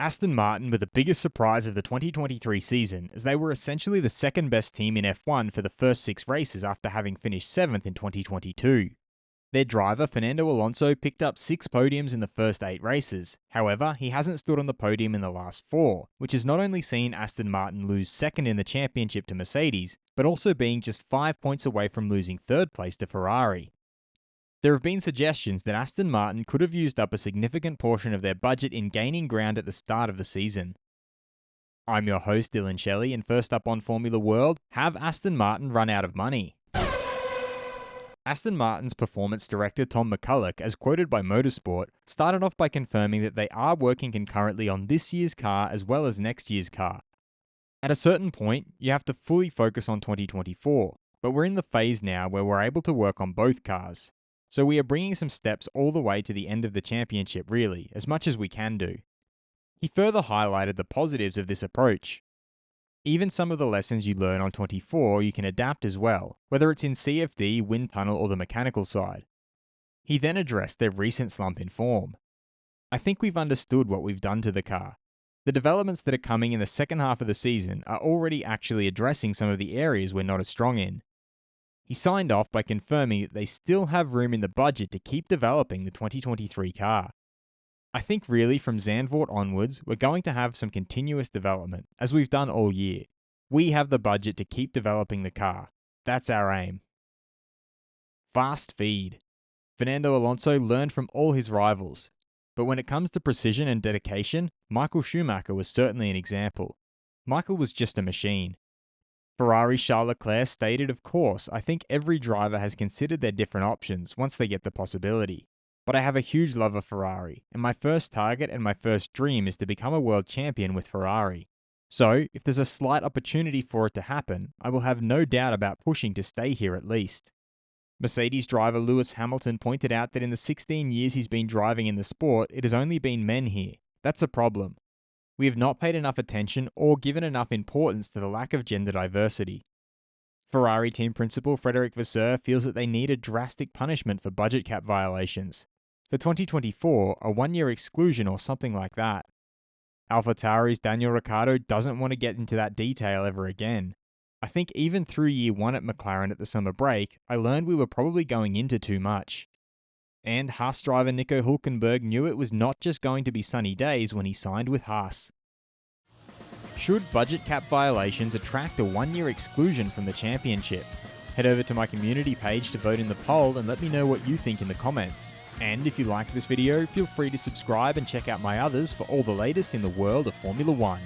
Aston Martin were the biggest surprise of the 2023 season, as they were essentially the second best team in F1 for the first 6 races after having finished 7th in 2022. Their driver, Fernando Alonso, picked up 6 podiums in the first 8 races. However, he hasn't stood on the podium in the last 4, which has not only seen Aston Martin lose second in the championship to Mercedes, but also being just 5 points away from losing third place to Ferrari. There have been suggestions that Aston Martin could have used up a significant portion of their budget in gaining ground at the start of the season. I'm your host, Dillon Shelley, and first up on Formula World, have Aston Martin run out of money? Aston Martin's performance director Tom McCullough, as quoted by Motorsport, started off by confirming that they are working concurrently on this year's car as well as next year's car. At a certain point, you have to fully focus on 2024, but we're in the phase now where we're able to work on both cars. So we are bringing some steps all the way to the end of the championship really, as much as we can do. He further highlighted the positives of this approach. Even some of the lessons you learn on 24 you can adapt as well, whether it's in CFD, wind tunnel or the mechanical side. He then addressed their recent slump in form. I think we've understood what we've done to the car. The developments that are coming in the second half of the season are already actually addressing some of the areas we're not as strong in. He signed off by confirming that they still have room in the budget to keep developing the 2023 car. I think really from Zandvoort onwards, we're going to have some continuous development, as we've done all year. We have the budget to keep developing the car. That's our aim. Fast feed. Fernando Alonso learned from all his rivals. But when it comes to precision and dedication, Michael Schumacher was certainly an example. Michael was just a machine. Ferrari's Charles Leclerc stated, of course, I think every driver has considered their different options once they get the possibility. But I have a huge love of Ferrari, and my first target and my first dream is to become a world champion with Ferrari. So, if there's a slight opportunity for it to happen, I will have no doubt about pushing to stay here at least. Mercedes driver Lewis Hamilton pointed out that in the 16 years he's been driving in the sport, it has only been men here. That's a problem. We have not paid enough attention or given enough importance to the lack of gender diversity. Ferrari team principal Frédéric Vasseur feels that they need a drastic punishment for budget cap violations. For 2024, a 1-year exclusion or something like that. AlphaTauri's Daniel Ricciardo doesn't want to get into that detail ever again. I think even through year 1 at McLaren at the summer break, I learned we were probably going into too much. And Haas driver Nico Hülkenberg knew it was not just going to be sunny days when he signed with Haas. Should budget cap violations attract a 1-year exclusion from the championship? Head over to my community page to vote in the poll and let me know what you think in the comments. And if you liked this video, feel free to subscribe and check out my others for all the latest in the world of Formula 1.